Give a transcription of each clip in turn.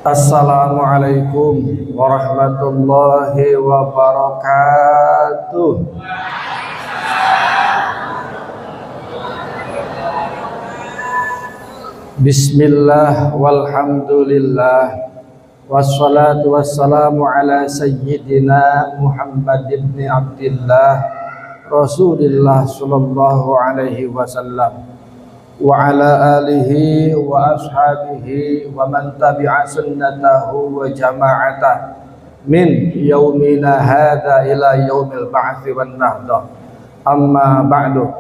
Assalamualaikum warahmatullahi wabarakatuh. Bismillah walhamdulillah wassalatu wassalamu ala sayyidina Muhammad ibn Abdillah Rasulillah sallallahu alaihi wasallam wa ala alihi wa ashabihi wa man tabi'a sunnatahu wa jama'atah min yaumina hadha ila yaumil ba'thi wan nahdah. Amma ba'du.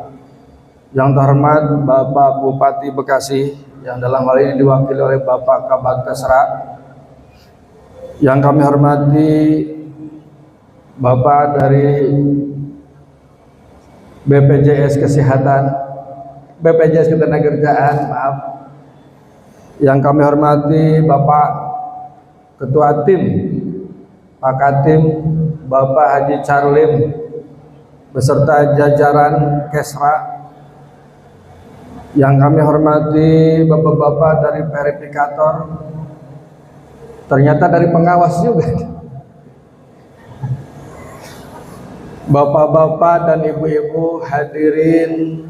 Yang terhormat Bapak Bupati Bekasi yang dalam hal ini diwakili oleh Bapak Kabag Kesra, yang kami hormati Bapak dari BPJS Kesehatan, BPJS Ketenagakerjaan, maaf. Yang kami hormati Bapak Ketua Tim, Pak Katim, Bapak Haji Charlim, beserta jajaran Kesra. Yang kami hormati Bapak-bapak dari verifikator, ternyata dari pengawas juga. Bapak-bapak dan ibu-ibu hadirin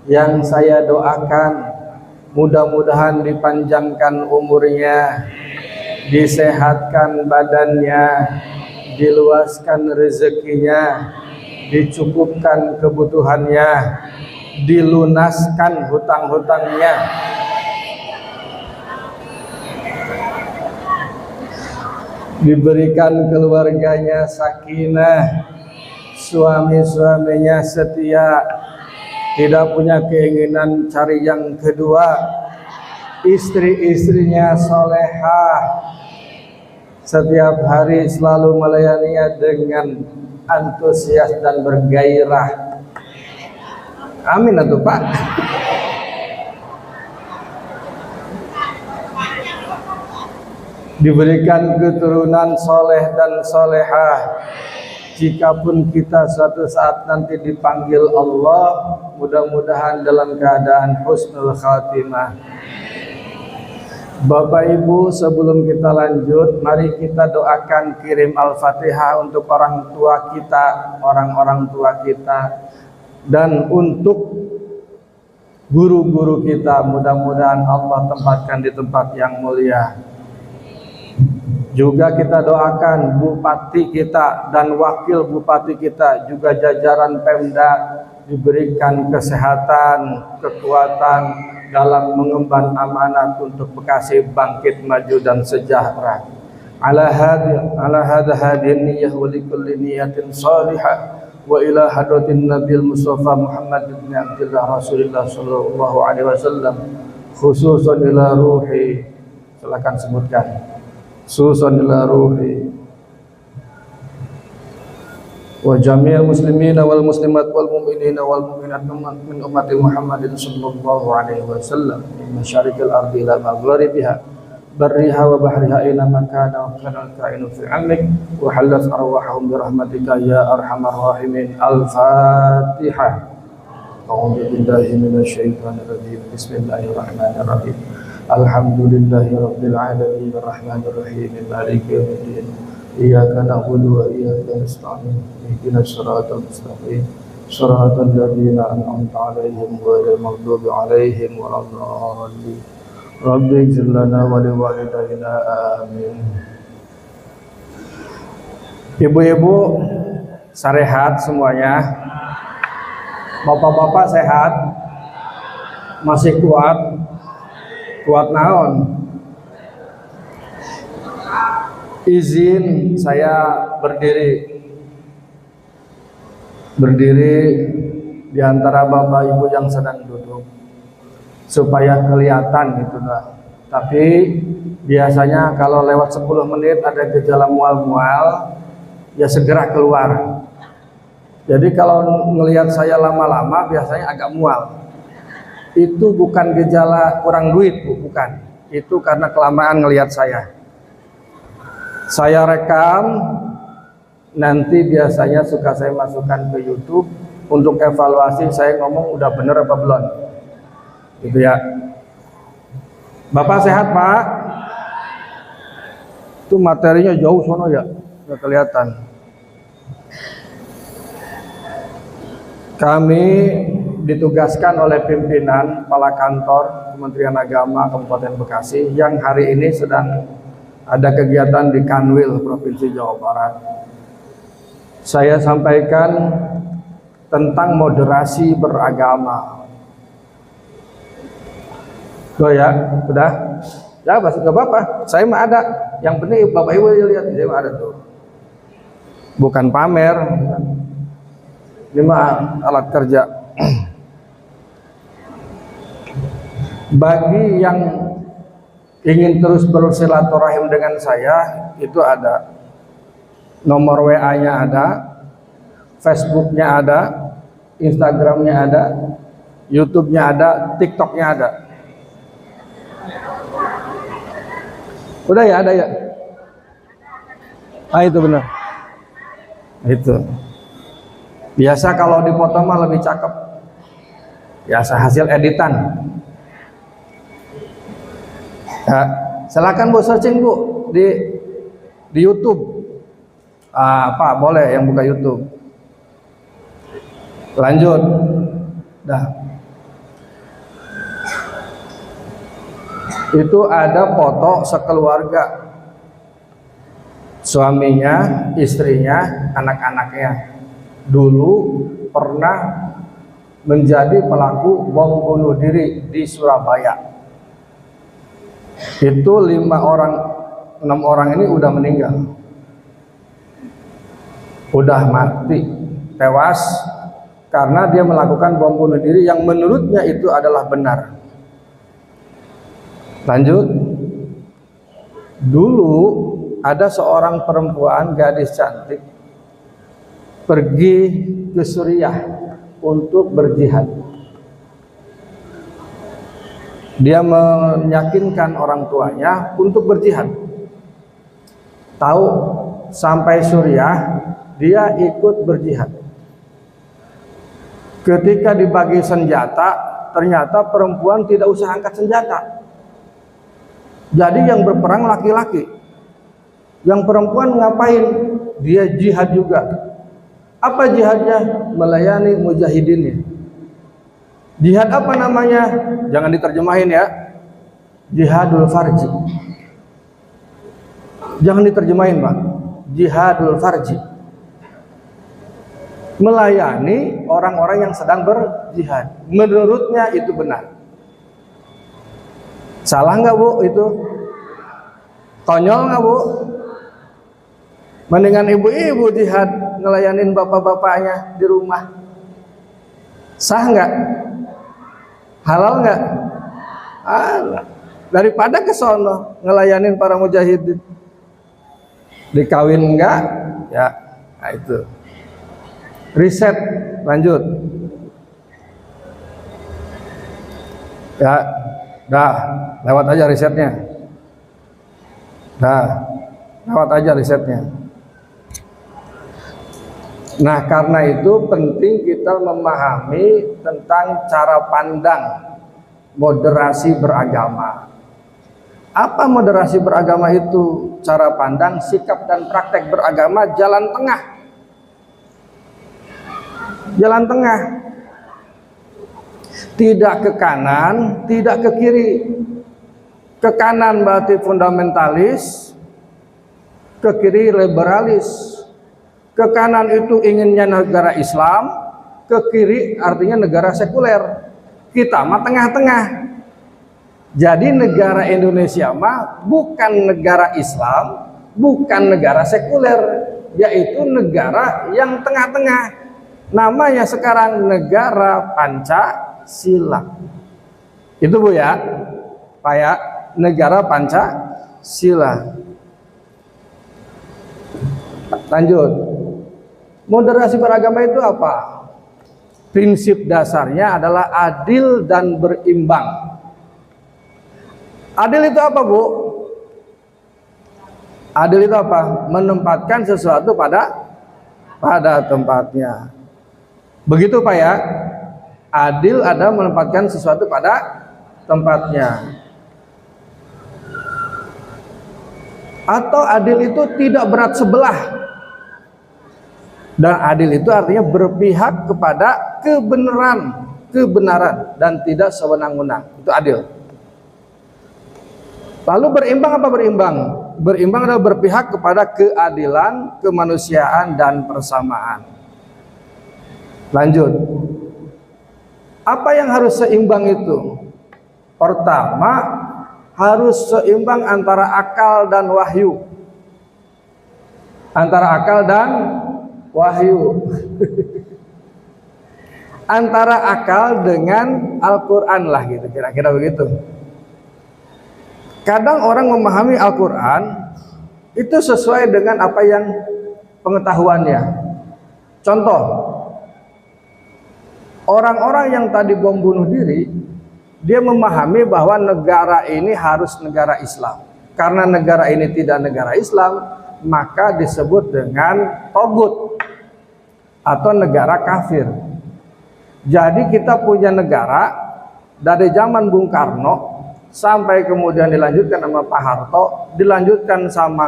yang saya doakan, mudah-mudahan dipanjangkan umurnya, disehatkan badannya, diluaskan rezekinya, dicukupkan kebutuhannya, dilunaskan hutang-hutangnya, diberikan keluarganya sakinah, suami-suaminya setia, tidak punya keinginan cari yang kedua, istri-istrinya solehah, setiap hari selalu melayaninya dengan antusias dan bergairah. Amin atuh Pak. Diberikan keturunan soleh dan solehah. Jikapun kita suatu saat nanti dipanggil Allah, mudah-mudahan dalam keadaan husnul khatimah. Bapak Ibu, sebelum kita lanjut, mari kita doakan kirim Al-Fatihah untuk orang tua kita, orang-orang tua kita, dan untuk guru-guru kita. Mudah-mudahan Allah tempatkan di tempat yang mulia. Juga kita doakan bupati kita dan wakil bupati kita, juga jajaran Pemda, diberikan kesehatan, kekuatan dalam mengemban amanat untuk Bekasi bangkit, maju dan sejahtera. Ala hadha hadin niyyah wa likulli niyatin salihah wa ila hadratin Nabil Mustafa Muhammad bin Abdullah Rasulullah sallallahu alaihi wasallam, khususan ila ruhi, silakan sebutkan, khususan ila ruhi wa jami'il muslimina wal muslimat wal mu'minina wal mu'minat min ummati Muhammadin sallallahu alaihi wasallam, min masyariqil ardi ila maghribiha, barriha wa bahriha ila makana wa kana al-kainu fi 'ilmik wa halat arwahum bi rahmatika ya arhamar rahimin. Al-Fatihah. A'udzu billahi minasy syaithanir rajim. Bismillahirrahmanirrahim. Alhamdulillahi rabbil alamin arrahmanir rahim maliki yaumiddin. Iyyaka na'budu wa iyyaka nasta'in. Ihdinas siratal mustaqim. Shiratal ladzina an'amta 'alaihim ghairil maghdubi 'alaihim waladdallin. Rabbi ighfir lana wa liwalidayna amin. Ibu-ibu sehat semuanya. Bapak-bapak sehat? Masih kuat? Kuat naon? Izin saya berdiri di antara bapak ibu yang sedang duduk supaya kelihatan gitu lah. Tapi biasanya kalau lewat 10 menit ada gejala mual-mual, ya segera keluar. Jadi kalau melihat saya lama-lama biasanya agak mual. Itu bukan gejala kurang duit, Bu, bukan. Itu karena kelamaan ngelihat saya. Saya rekam, nanti biasanya suka saya masukkan ke YouTube untuk evaluasi saya ngomong udah bener apa belum. Gitu ya. Bapak sehat, Pak? Itu materinya jauh sono ya, nggak kelihatan. Kami ditugaskan oleh pimpinan kepala kantor Kementerian Agama Kabupaten Bekasi yang hari ini sedang ada kegiatan di Kanwil, Provinsi Jawa Barat. Saya sampaikan tentang moderasi beragama. Oh ya, udah? Ya, nggak apa-apa. Saya mah ada. Yang penting Bapak Ibu lihat, saya mah ada tuh. Bukan pamer. Ini mah alat kerja. Bagi yang ingin terus bersilaturahim dengan saya, itu ada nomor WA-nya ada, Facebook-nya ada, Instagram-nya ada, YouTube-nya ada, TikTok-nya ada. Udah ya, ada ya. Ah, itu benar. Itu. Biasa kalau dipoto mah lebih cakep. Biasa hasil editan. Ya, silakan Bu searching Bu di YouTube. Pak boleh yang buka YouTube. Lanjut. Dah. Itu ada foto sekeluarga. Suaminya, istrinya, anak-anaknya. Dulu pernah menjadi pelaku bom bunuh diri di Surabaya. Itu 6 orang ini udah meninggal. Udah mati, tewas karena dia melakukan bom bunuh diri yang menurutnya itu adalah benar. Lanjut. Dulu ada seorang perempuan gadis cantik pergi ke Suriah untuk berjihad. Dia meyakinkan orang tuanya untuk berjihad. Tahu sampai Suriah dia ikut berjihad. Ketika dibagi senjata, ternyata perempuan tidak usah angkat senjata. Jadi yang berperang laki-laki. Yang perempuan ngapain? Dia jihad juga. Apa jihadnya? Melayani mujahidinnya. Jihad apa namanya? Jangan diterjemahin ya. Jihadul farji. Jangan diterjemahin Pak. Jihadul farji. Melayani orang-orang yang sedang berjihad. Menurutnya itu benar. Salah nggak Bu itu? Konyol nggak Bu? Mendingan ibu-ibu jihad ngelayanin bapak-bapaknya di rumah. Sah nggak? Halal nggak? Halal. Daripada ke sono ngelayanin para mujahidin. Dikawin enggak? Ya, nah itu. Riset, lanjut. Ya, dah, lewat aja risetnya. Dah, lewat aja risetnya. Nah, karena itu penting kita memahami tentang cara pandang moderasi beragama. Apa moderasi beragama itu? Cara pandang, sikap dan praktek beragama jalan tengah. Jalan tengah. Tidak ke kanan, tidak ke kiri. Ke kanan berarti fundamentalis, ke kiri liberalis. Ke kanan itu inginnya negara Islam, ke kiri artinya negara sekuler. Kita mah tengah-tengah. Jadi negara Indonesia mah bukan negara Islam, bukan negara sekuler, yaitu negara yang tengah-tengah. Namanya sekarang negara Pancasila. Itu Bu ya, Pak ya, negara Pancasila. Lanjut. Moderasi beragama itu apa? Prinsip dasarnya adalah adil dan berimbang. Adil itu apa Bu? Adil itu apa? Menempatkan sesuatu pada tempatnya. Begitu Pak ya. Adil ada menempatkan sesuatu pada tempatnya. Atau adil itu tidak berat sebelah. Dan adil itu artinya berpihak kepada kebenaran dan tidak sewenang-wenang. Itu adil. Lalu berimbang apa berimbang? Berimbang adalah berpihak kepada keadilan, kemanusiaan, dan persamaan. Lanjut. Apa yang harus seimbang itu? Pertama, harus seimbang antara akal dan wahyu. Antara akal dan wahyu. Antara akal dengan Al-Quran lah gitu, kira-kira begitu. Kadang orang memahami Al-Quran itu sesuai dengan apa yang pengetahuannya. Contoh, orang-orang yang tadi bom bunuh diri, dia memahami bahwa negara ini harus negara Islam. Karena negara ini tidak negara Islam, maka disebut dengan togut atau negara kafir. Jadi kita punya negara dari zaman Bung Karno sampai kemudian dilanjutkan sama Pak Harto, dilanjutkan sama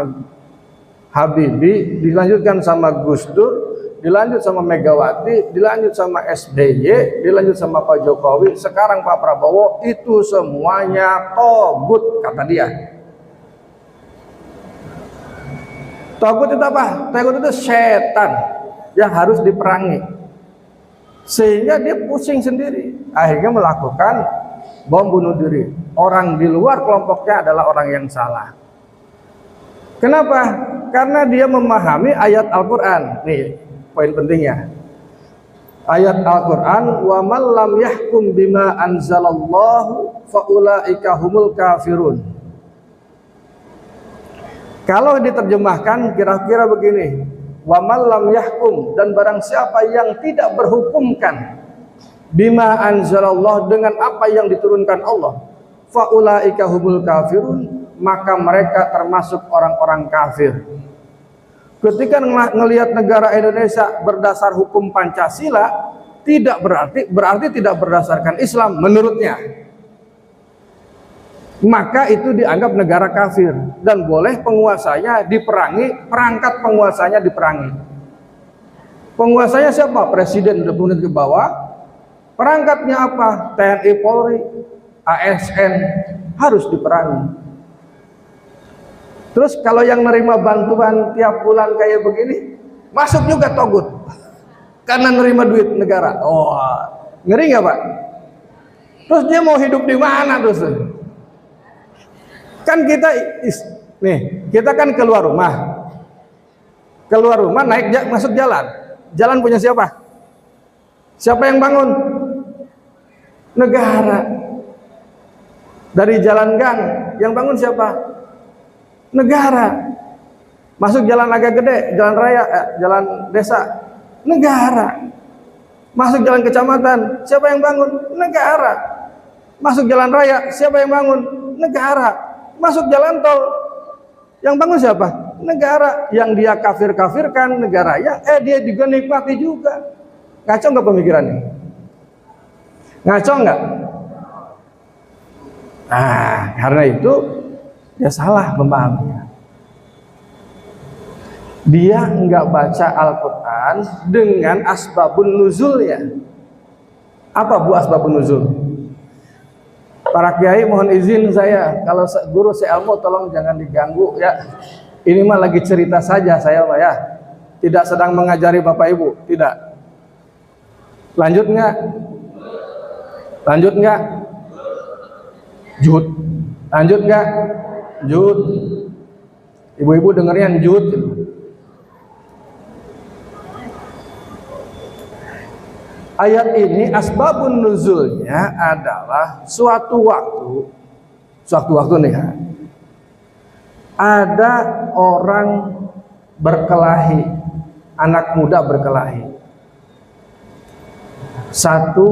Habibie, dilanjutkan sama Gus Dur, dilanjut sama Megawati, dilanjut sama SBY, dilanjut sama Pak Jokowi, sekarang Pak Prabowo, itu semuanya togut kata dia. Togut itu apa? Togut itu setan yang harus diperangi. Sehingga dia pusing sendiri, akhirnya melakukan bom bunuh diri. Orang di luar kelompoknya adalah orang yang salah. Kenapa? Karena dia memahami ayat Al-Quran. Nih poin pentingnya. Ayat Al-Quran, wa man lam yahkum bima anzalallahu faulaika humul kafirun. Kalau diterjemahkan kira-kira begini, wa man lam yahkum, dan barang siapa yang tidak berhukumkan bima anzalallah, dengan apa yang diturunkan Allah, faulaika humul kafirun, maka mereka termasuk orang-orang kafir. Ketika ngelihat negara Indonesia berdasar hukum Pancasila, tidak berarti tidak berdasarkan Islam menurutnya, maka itu dianggap negara kafir dan boleh penguasanya diperangi, perangkat penguasanya diperangi. Penguasanya siapa? Presiden dari ke bawah. Perangkatnya apa? TNI, Polri, ASN harus diperangi. Terus kalau yang nerima bantuan tiap bulan kayak begini, masuk juga togut karena nerima duit negara. Oh, ngeri nggak Pak? Terus dia mau hidup di mana terus? Kan kita kan keluar rumah naik masuk jalan punya siapa? Siapa yang bangun? Negara. Dari jalan gang yang bangun siapa? Negara. Masuk jalan agak gede, jalan raya, jalan desa, negara. Masuk jalan kecamatan, siapa yang bangun? Negara. Masuk jalan raya, siapa yang bangun? Negara. Masuk jalan tol, yang bangun siapa? Negara. Yang dia kafir-kafirkan negara ya, dia juga nikmati juga. Ngaco nggak pemikirannya? Ngaco nggak? Nah, karena itu dia salah memahaminya. Dia nggak baca Al-Quran dengan asbabun nuzulnya. Apa bu asbabun nuzul? Para kiai mohon izin saya, kalau guru seilmu tolong jangan diganggu ya. Ini mah lagi cerita saja saya mah ya. Tidak sedang mengajari Bapak Ibu, tidak. Lanjut nggak? Lanjut nggak? Jud. Lanjut nggak? Jud. Ibu-ibu dengerin jud. Ayat ini asbabun nuzulnya adalah suatu waktu nih ya, ada orang berkelahi, anak muda berkelahi. Satu,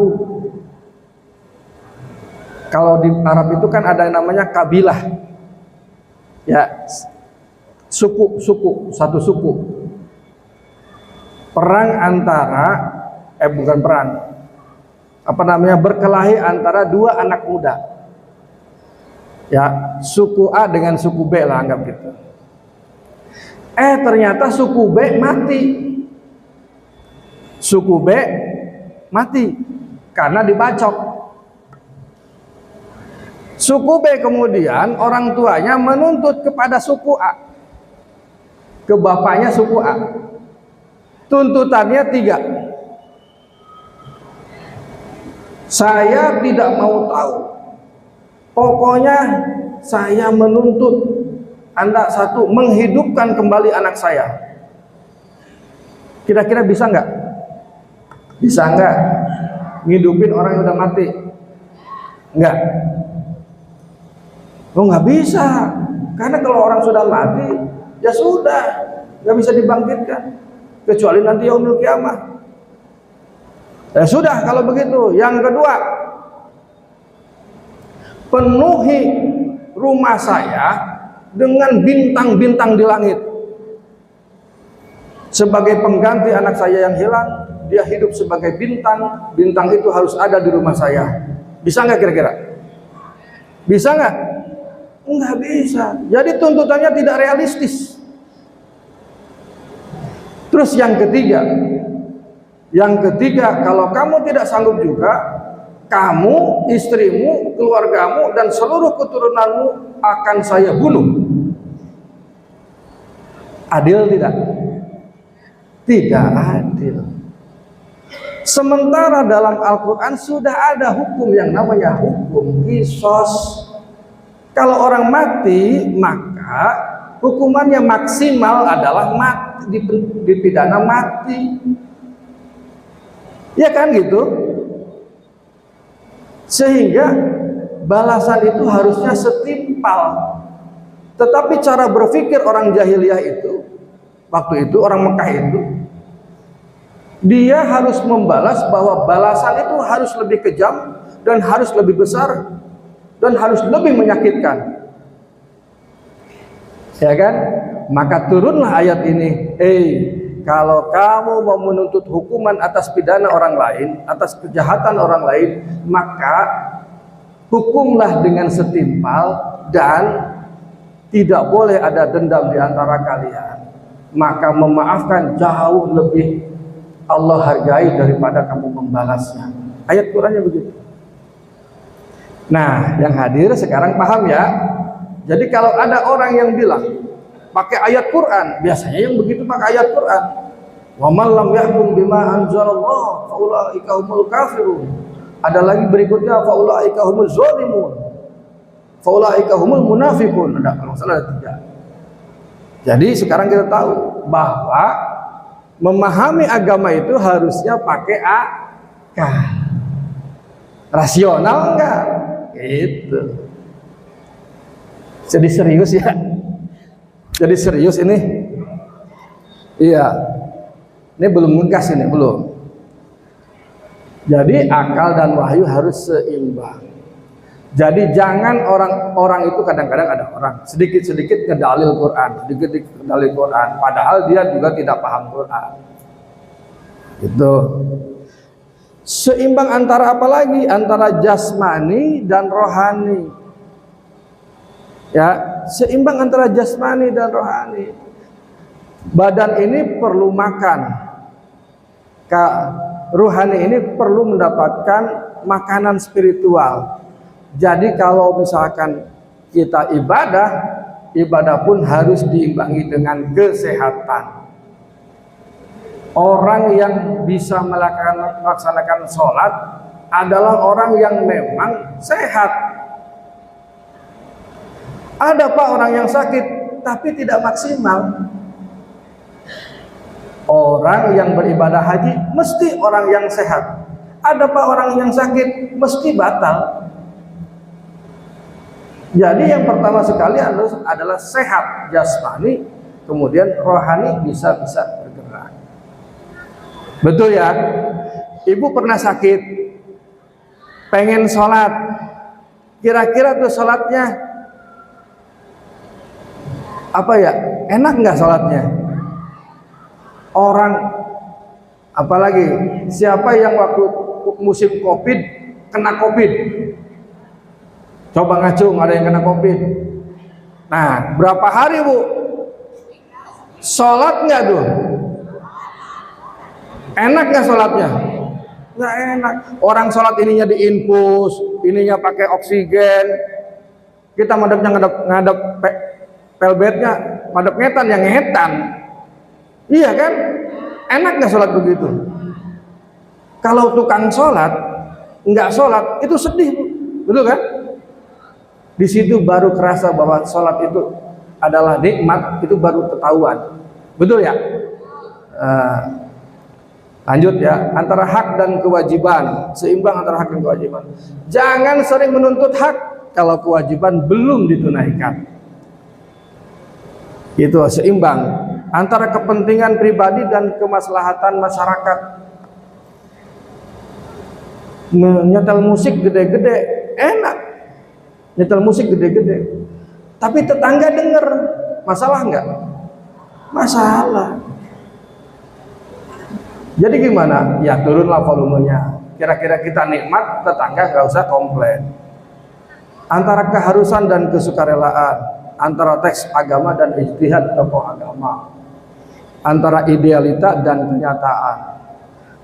kalau di Arab itu kan ada yang namanya kabilah, ya suku, satu suku. Perang antara bukan perang, berkelahi antara dua anak muda, ya suku A dengan suku B lah anggap gitu. Ternyata suku B mati. Suku B mati karena dibacok. Suku B kemudian orang tuanya menuntut kepada suku A, ke bapaknya suku A. Tuntutannya 3. Saya tidak mau tahu. Pokoknya saya menuntut Anda satu, menghidupkan kembali anak saya. Kira-kira bisa nggak? Bisa nggak ngidupin orang yang udah mati? Nggak. Oh, nggak bisa. Karena kalau orang sudah mati, ya sudah, nggak bisa dibangkitkan. Kecuali nanti yaumul kiamah. Ya sudah kalau begitu. Yang kedua, penuhi rumah saya dengan bintang-bintang di langit. Sebagai pengganti anak saya yang hilang, dia hidup sebagai bintang. Bintang itu harus ada di rumah saya. Bisa nggak kira-kira? Bisa nggak? Nggak bisa. Jadi tuntutannya tidak realistis. Terus yang ketiga, kalau kamu tidak sanggup juga, kamu, istrimu, keluargamu, dan seluruh keturunanmu akan saya bunuh. Adil tidak? Tidak adil. Sementara dalam Al-Quran sudah ada hukum yang namanya hukum qisas. Kalau orang mati, maka hukumannya maksimal adalah mati, dipidana mati. Ya kan gitu? Sehingga balasan itu harusnya setimpal. Tetapi cara berpikir orang jahiliyah itu, waktu itu orang Mekah itu, dia harus membalas bahwa balasan itu harus lebih kejam dan harus lebih besar dan harus lebih menyakitkan. Ya kan? Maka turunlah ayat ini. Kalau kamu mau menuntut hukuman atas pidana orang lain, atas kejahatan orang lain, maka hukumlah dengan setimpal dan tidak boleh ada dendam di antara kalian. Maka memaafkan jauh lebih Allah hargai daripada kamu membalasnya. Ayat Qur'annya begitu. Nah, yang hadir sekarang paham ya? Jadi kalau ada orang yang bilang pakai ayat Quran, biasanya yang begitu pakai ayat Quran. Wa man lam yahkum bima anzalallah fa ulaika humul kafirun. Ada lagi berikutnya fa ulaika humuz zalimun. Fa ulaika humul munafiqun. Ada kalau salah ada 3. Jadi sekarang kita tahu bahwa memahami agama itu harusnya pakai akal. Rasional enggak? Gitu. Jadi serius ya. Jadi serius ini. Iya. Ini belum ngegas ini, belum. Jadi akal dan wahyu harus seimbang. Jadi jangan orang itu kadang-kadang ada orang sedikit-sedikit ngedalil Quran, sedikit-sedikit ngedalil Quran, padahal dia juga tidak paham Quran. Gitu. Seimbang antara apa lagi? Antara jasmani dan rohani. Ya, seimbang antara jasmani dan rohani. Badan ini perlu makan. Rohani ini perlu mendapatkan makanan spiritual. Jadi kalau misalkan kita ibadah pun harus diimbangi dengan kesehatan. Orang yang bisa melaksanakan sholat adalah orang yang memang sehat. Ada pak orang yang sakit tapi tidak maksimal. Orang yang beribadah haji mesti orang yang sehat. Ada pak orang yang sakit mesti batal. Jadi yang pertama sekali adalah sehat jasmani, kemudian rohani bisa bergerak. Betul ya? Ibu pernah sakit, pengen sholat, kira-kira tuh sholatnya apa ya? Enak nggak sholatnya? Orang, apalagi siapa yang waktu musim COVID kena COVID? Coba ngacung, ada yang kena COVID. Nah, berapa hari bu? Sholat nggak tuh? Enak nggak sholatnya? Nggak enak. Orang sholat ininya diinfus, ininya pakai oksigen. Kita ngadep pelbetnya, madep ngetan yang ngetan. Iya kan? Enak nggak sholat begitu? Kalau tukang sholat nggak sholat itu sedih, betul kan? Di situ baru kerasa bahwa sholat itu adalah nikmat, itu baru ketahuan, betul ya? Lanjut ya, antara hak dan kewajiban, seimbang antara hak dan kewajiban. Jangan sering menuntut hak kalau kewajiban belum ditunaikan. Itu seimbang antara kepentingan pribadi dan kemaslahatan masyarakat. Nyetel musik gede-gede enak, nyetel musik gede-gede, tapi tetangga denger, masalah nggak? Masalah. Jadi gimana? Ya turunlah volumenya. Kira-kira kita nikmat, tetangga nggak usah komplain. Antara keharusan dan kesukarelaan, antara teks agama dan ijtihad tokoh agama, antara idealita dan kenyataan.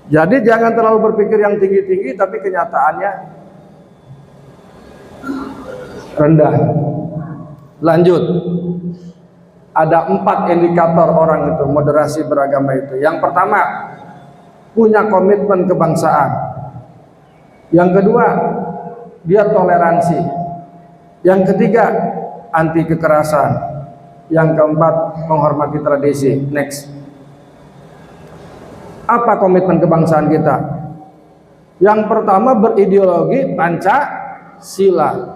Jadi jangan terlalu berpikir yang tinggi-tinggi, tapi kenyataannya rendah. Lanjut. Ada 4 indikator orang itu moderasi beragama itu. Yang pertama, punya komitmen kebangsaan. Yang kedua, dia toleransi. Yang ketiga, anti kekerasan. Yang keempat, menghormati tradisi. Next. Apa komitmen kebangsaan kita? Yang pertama, berideologi Pancasila.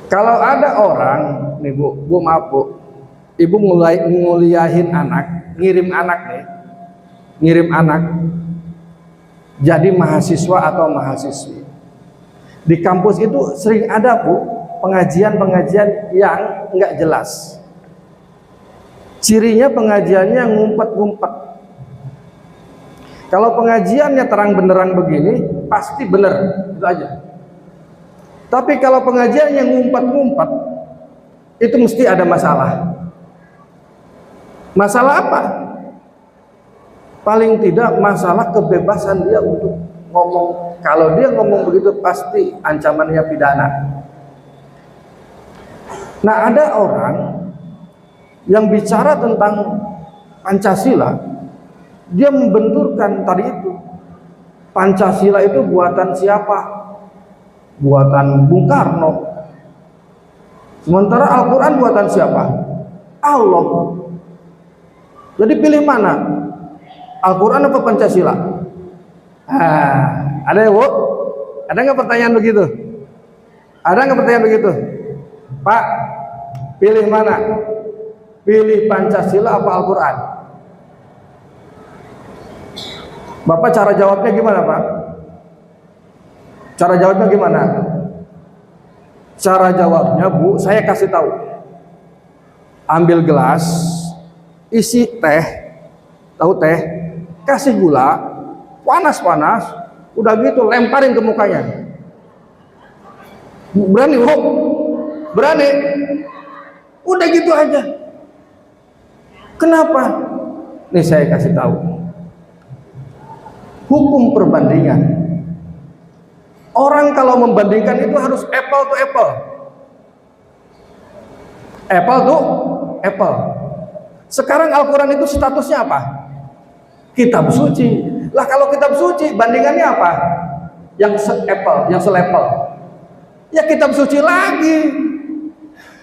Kalau ada orang, nih Bu maaf Bu, Ibu mulai nguliahin anak, ngirim anak jadi mahasiswa atau mahasiswi. Di kampus itu sering ada Bu, pengajian-pengajian yang nggak jelas. Cirinya pengajiannya ngumpet-ngumpet. Kalau pengajiannya terang benderang begini, pasti benar, itu aja. Tapi kalau pengajiannya ngumpet-ngumpet, itu mesti ada masalah. Masalah apa? Paling tidak masalah kebebasan dia untuk ngomong. Kalau dia ngomong begitu pasti ancamannya pidana. Nah, ada orang yang bicara tentang Pancasila, dia membenturkan tadi itu. Pancasila itu buatan siapa? Buatan Bung Karno. Sementara Al-Quran buatan siapa? Allah. Jadi pilih mana? Al-Quran apa Pancasila? Ada ya Bu? Ada nggak pertanyaan begitu? Ada nggak pertanyaan begitu? Pak, pilih mana? Pilih Pancasila apa Al-Quran? Bapak cara jawabnya gimana Pak? Cara jawabnya gimana? Cara jawabnya Bu, saya kasih tahu. Ambil gelas, isi teh, tahu teh, kasih gula, panas-panas, udah gitu lemparin ke mukanya. Berani Bu? Berani? Udah gitu aja. Kenapa? Nih saya kasih tahu. Hukum perbandingan. Orang kalau membandingkan itu harus apple to apple. Apple to apple. Sekarang Al-Quran itu statusnya apa? Kitab suci. Lah kalau kitab suci bandingannya apa? Yang se-apple, yang selevel. Ya kitab suci lagi.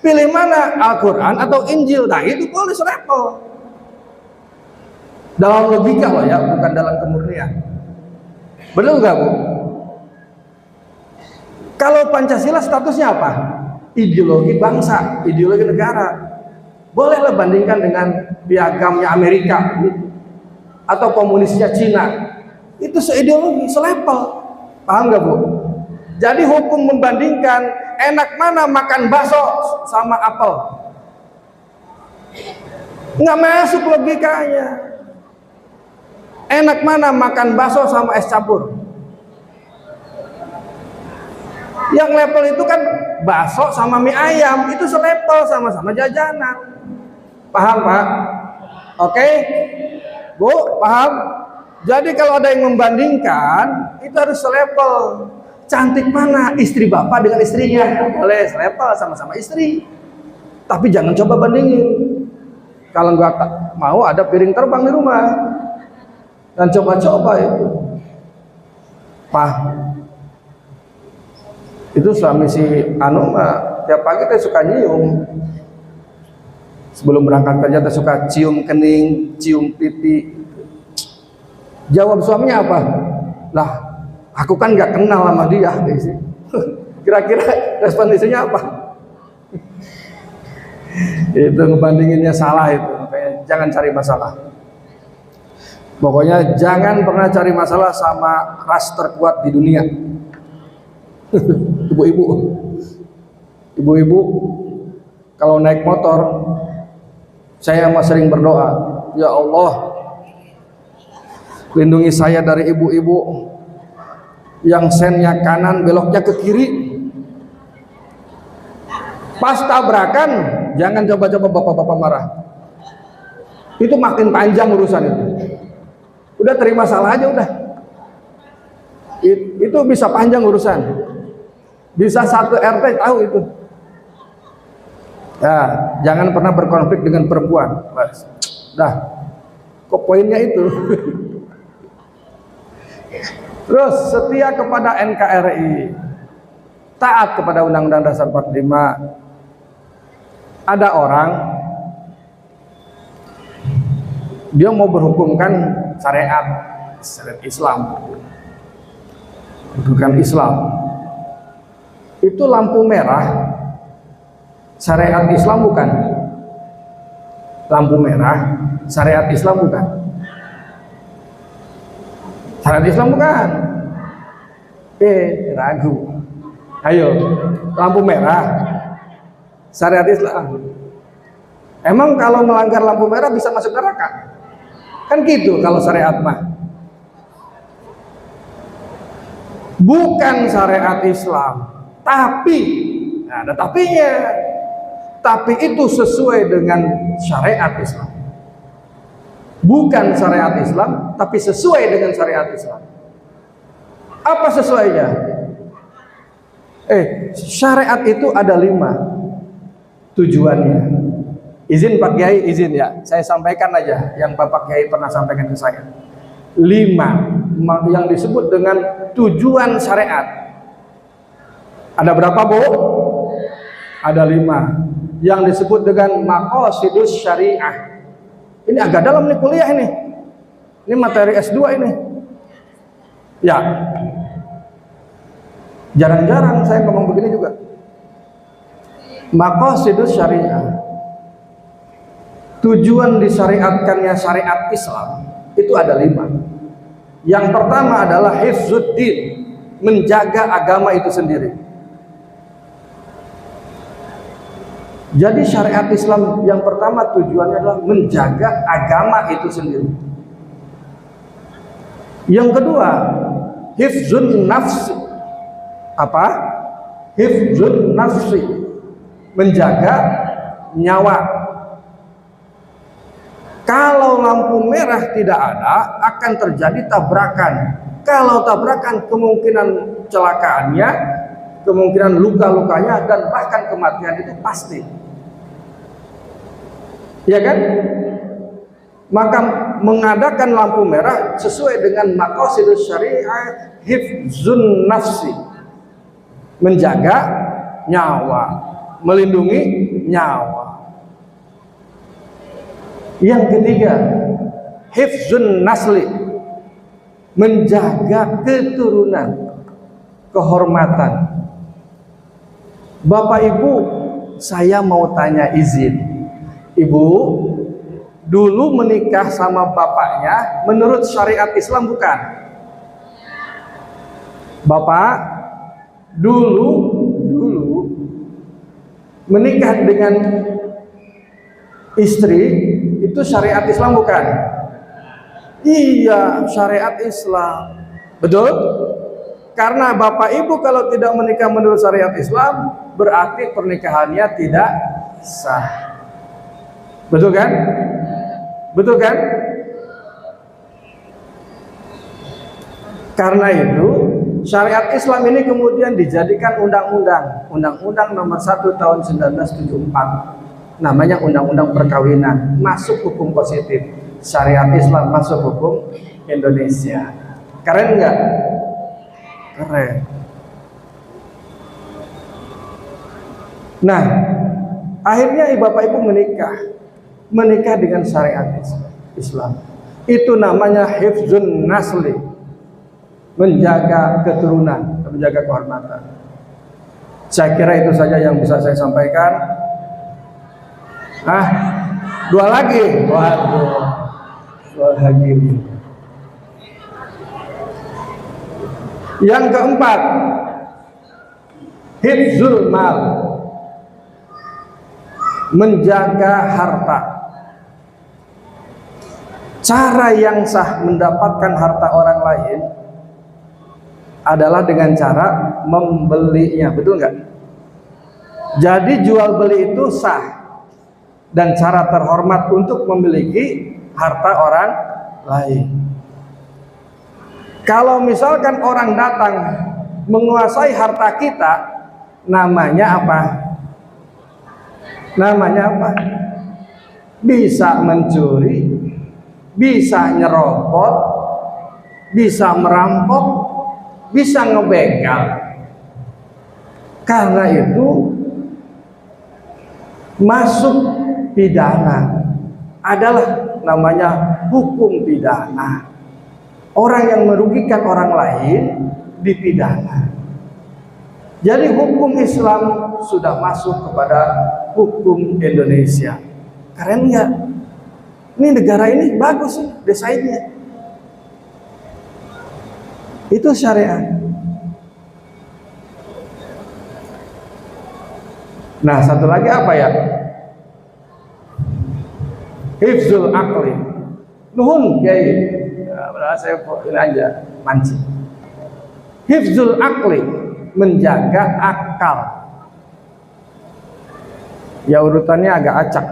Pilih mana? Al-Quran atau Injil? Nah itu boleh selevel. Dalam logika loh ya, bukan dalam kemurnian. Benar nggak Bu? Kalau Pancasila statusnya apa? Ideologi bangsa, ideologi negara. Bolehlah bandingkan dengan piagamnya Amerika atau komunisnya Cina. Itu seideologi, selevel. Paham nggak Bu? Jadi hukum membandingkan enak mana makan bakso sama apel. Nggak masuk logikanya. Enak mana makan bakso sama es campur. Yang level itu kan bakso sama mie ayam itu selevel, sama-sama jajanan. Paham Pak? Oke? Bu, paham? Jadi kalau ada yang membandingkan, itu harus selevel. Cantik mana istri bapak dengan istrinya? Boleh selevel, sama-sama istri. Tapi jangan coba bandingin. Kalau nggak mau ada piring terbang di rumah. Dan coba-coba itu. Pak, itu suami si Anu mah tiap pagi teh suka nyium. Sebelum berangkat kerja teh suka cium kening, cium pipi. Jawab suaminya apa? Lah, aku kan nggak kenal sama dia. Kira-kira respon istrinya apa? Itu ngebandinginnya salah itu. Makanya jangan cari masalah. Pokoknya jangan pernah cari masalah sama ras terkuat di dunia. Ibu-ibu kalau naik motor, saya mah sering berdoa, ya Allah, lindungi saya dari ibu-ibu yang sennya kanan beloknya ke kiri. Pas tabrakan jangan coba-coba bapak-bapak marah, itu makin panjang urusan itu. Udah terima salah aja udah, itu bisa panjang urusan, bisa satu RT tahu itu. Ya, jangan pernah berkonflik dengan perempuan. Dah, kok poinnya itu. Terus setia kepada NKRI, taat kepada Undang-Undang Dasar 45. Ada orang dia mau berhukumkan syariat Islam, bukan Islam. Itu lampu merah syariat Islam bukan? Lampu merah syariat Islam bukan? Syariat Islam bukan? Ragu. Ayo, lampu merah syariat Islam. Emang kalau melanggar lampu merah bisa masuk neraka? Kan gitu kalau syariat mah. Bukan syariat Islam, tapi ada tapinya. Tapi itu sesuai dengan syariat Islam. Bukan syariat Islam, tapi sesuai dengan syariat Islam. Apa sesuainya? Syariat itu ada 5 tujuannya. Izin Pak Kiai, izin ya, saya sampaikan aja yang Bapak Kiai pernah sampaikan ke saya. 5 yang disebut dengan tujuan syariat. Ada berapa, Bu? Ada 5 yang disebut dengan maqasidus syariah. Ini agak dalam nih kuliah ini. Ini materi S2 ini. Ya. Jarang-jarang saya ngomong begini juga. Maqasidus syariah. Tujuan disyariatkannya syariat Islam itu ada 5. Yang pertama adalah hifzuddin, menjaga agama itu sendiri. Jadi syariat Islam yang pertama tujuannya adalah menjaga agama itu sendiri. Yang kedua, hifzun nafsi. Apa? Hifzun nafsi, menjaga nyawa. Kalau lampu merah tidak ada, akan terjadi tabrakan. Kalau tabrakan, kemungkinan celakaannya, kemungkinan luka-lukanya, dan bahkan kematian itu pasti. Ya kan? Maka mengadakan lampu merah sesuai dengan maqasidus syariah, hifzun nafsi, menjaga nyawa, melindungi nyawa. Yang ketiga, hifzun nasli, menjaga keturunan, kehormatan. Bapak Ibu, saya mau tanya izin. Ibu dulu menikah sama bapaknya menurut syariat Islam bukan? Bapak dulu menikah dengan istri itu syariat Islam bukan? Iya, syariat Islam. Betul? Karena bapak ibu kalau tidak menikah menurut syariat Islam, berarti pernikahannya tidak sah. Betul kan? Betul kan? Karena itu syariat Islam ini kemudian dijadikan undang-undang. Undang-undang nomor 1 tahun 1974. Namanya Undang-Undang Perkawinan. Masuk hukum positif. Syariat Islam masuk hukum Indonesia. Keren nggak? Keren. Nah, akhirnya bapak ibu menikah dengan syariat Islam. Itu namanya hifzun nasli, menjaga keturunan, menjaga kehormatan. Saya kira itu saja yang bisa saya sampaikan. Dua lagi. Waduh, dua lagi. Yang keempat, hifzul mal, menjaga harta. Cara yang sah mendapatkan harta orang lain adalah dengan cara membelinya, betul nggak? Jadi jual beli itu sah dan cara terhormat untuk memiliki harta orang lain. Kalau misalkan orang datang menguasai harta kita, namanya apa? Namanya apa? Bisa mencuri, bisa nyerobot, bisa merampok, bisa ngebegal. Karena itu masuk pidana, adalah namanya hukum pidana. Orang yang merugikan orang lain dipidana. Jadi hukum Islam sudah masuk kepada hukum Indonesia. Keren nggak? Ini negara ini bagus sih desainnya. Itu syariat. Nah, satu lagi apa ya? Hifzul aqli. Nuhun Kiai. Saya ini aja mancing. Hifzul aqli, menjaga akal. Ya urutannya agak acak.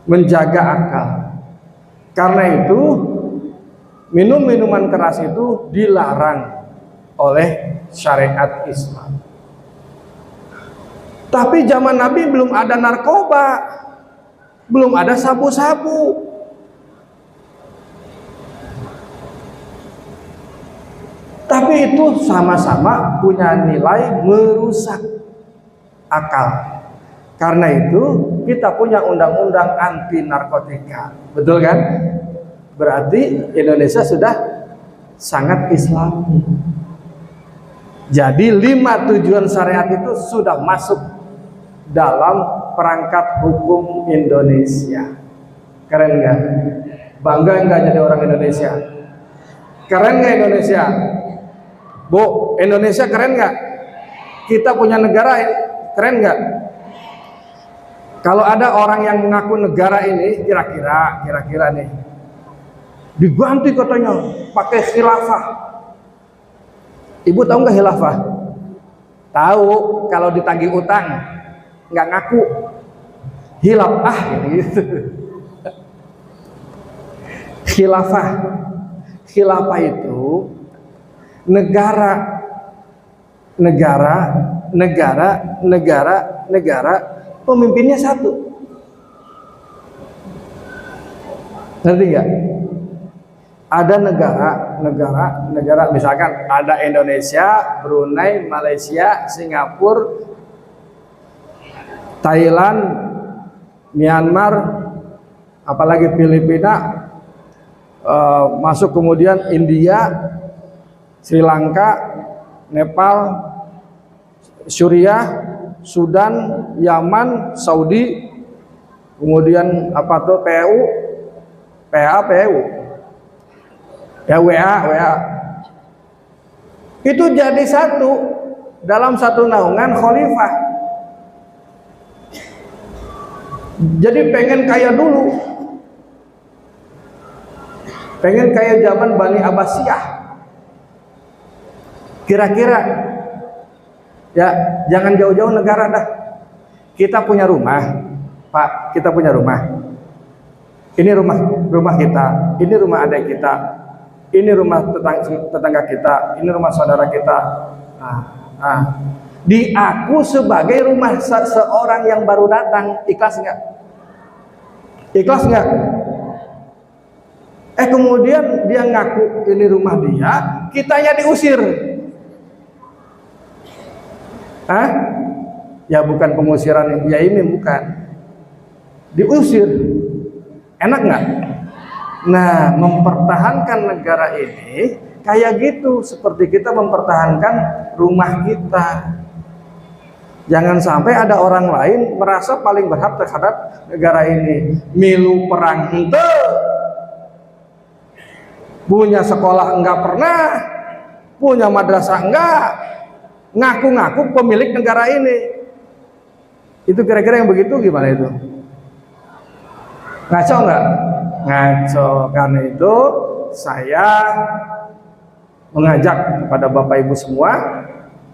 Menjaga akal. Karena itu minuman keras itu dilarang oleh syariat Islam. Tapi zaman Nabi belum ada narkoba, belum ada sabu-sabu. Tapi itu sama-sama punya nilai merusak akal. Karena itu kita punya undang-undang anti narkotika. Betul kan? Berarti Indonesia sudah sangat Islami. Jadi 5 tujuan syariat itu sudah masuk dalam perangkat hukum Indonesia. Keren nggak? Bangga nggak jadi orang Indonesia? Keren nggak Indonesia? Bu, Indonesia keren nggak? Kita punya negara, keren nggak? Kalau ada orang yang mengaku negara ini, kira-kira nih, diganti katanya pakai khilafah. Ibu tahu nggak khilafah? Tahu, kalau ditagih utang nggak ngaku, hilaf gitu. Khilafah itu negara pemimpinnya satu. Ngerti nggak? Ada negara misalkan ada Indonesia, Brunei, Malaysia, Singapura, Thailand, Myanmar, apalagi Filipina, masuk kemudian India, Sri Lanka, Nepal, Suriah, Sudan, Yaman, Saudi, kemudian apa tuh PU, ya WA. Itu jadi satu dalam satu naungan khalifah. Jadi pengen kaya dulu, pengen kaya zaman Bani Abbasiyah. Kira-kira ya, jangan jauh-jauh negara dah. Kita punya rumah, Pak, kita punya rumah. Ini rumah kita, ini rumah adik kita, ini rumah tetangga kita, ini rumah saudara kita. Diaku sebagai rumah seorang yang baru datang, ikhlas nggak? Ikhlas nggak? Kemudian dia ngaku ini rumah dia, kitanya diusir. Ya bukan pengusiran ya ini bukan. Diusir. Enak nggak? Nah, mempertahankan negara ini kayak gitu, seperti kita mempertahankan rumah kita. Jangan sampai ada orang lain merasa paling berhak terhadap negara ini. Milu perang ente, punya sekolah enggak pernah, punya madrasah enggak, ngaku-ngaku pemilik negara ini. Itu kira-kira yang begitu gimana itu? Ngaco enggak? Ngaco. Karena itu saya mengajak kepada Bapak Ibu semua,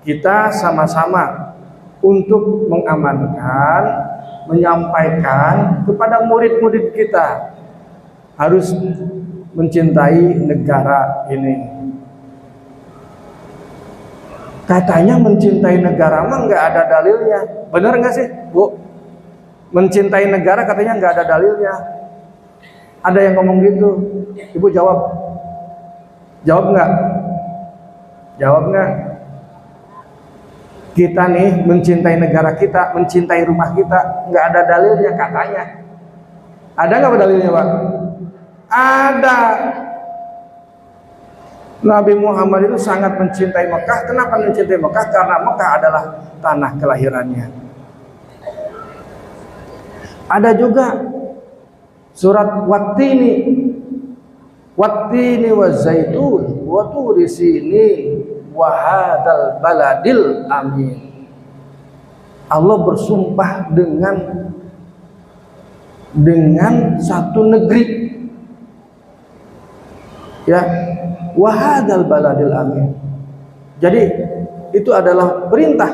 kita sama-sama untuk mengamankan, menyampaikan kepada murid-murid kita harus mencintai negara ini. Katanya mencintai negara mah nggak ada dalilnya. Benar nggak sih, Bu? Mencintai negara katanya nggak ada dalilnya. Ada yang ngomong gitu. Ibu jawab. Jawab nggak? Jawab nggak? Kita nih mencintai negara kita, mencintai rumah kita, nggak ada dalilnya katanya. Ada nggak dalilnya, Pak? Ada. Nabi Muhammad itu sangat mencintai Mekah. Kenapa mencintai Mekah? Karena Mekah adalah tanah kelahirannya. Ada juga surat Wattini wa zaitun wa turi sinin wa hadzal baladil amin. Allah bersumpah dengan satu negeri, ya, wa hadzal baladil amin. Jadi itu adalah perintah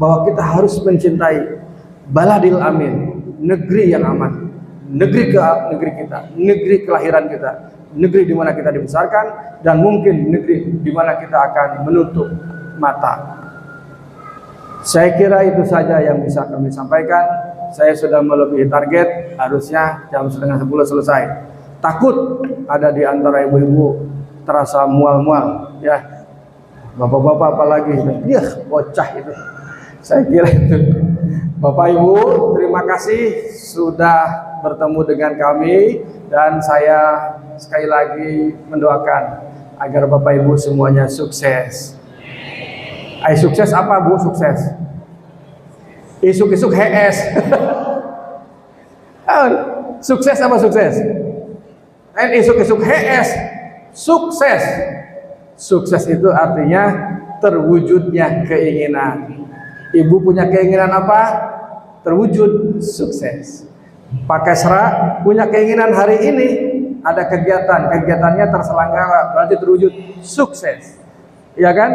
bahwa kita harus mencintai baladil amin, negeri yang aman, negeri kita, negeri kelahiran kita, negeri di mana kita dibesarkan, dan mungkin negeri di mana kita akan menutup mata. Saya kira itu saja yang bisa kami sampaikan. Saya sudah melebihi target, harusnya jam 9:30 selesai. Takut ada di antara ibu-ibu terasa mual-mual, ya. Bapak-bapak apalagi, dia bocah itu. Saya kira itu. Bapak Ibu, terima kasih sudah bertemu dengan kami, dan saya sekali lagi mendoakan agar Bapak Ibu semuanya sukses. Sukses apa, Bu? Sukses. Isuk-isuk HS. Sukses apa sukses? Isuk-isuk HS. Sukses. Sukses itu artinya terwujudnya keinginan. Ibu punya keinginan apa? Terwujud, sukses. Pak Kesra punya keinginan hari ini ada kegiatan, kegiatannya terselenggara, berarti terwujud, sukses. Iya kan?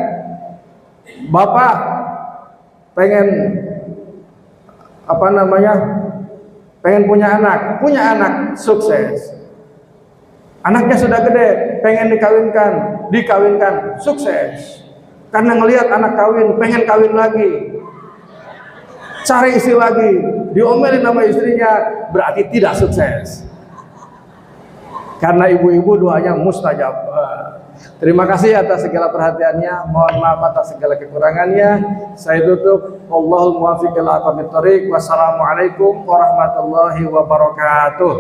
Bapak pengen pengen punya anak, sukses. Anaknya sudah gede, pengen dikawinkan, sukses. Karena ngelihat anak kawin, pengen kawin lagi, cari istri lagi, diomelin sama istrinya, berarti tidak sukses. Karena ibu-ibu doanya mustajab. Terima kasih atas segala perhatiannya. Mohon maaf atas segala kekurangannya. Saya tutup. Wallahul muwaffiq ila aqwamit thoriq. Wassalamualaikum warahmatullahi wabarakatuh.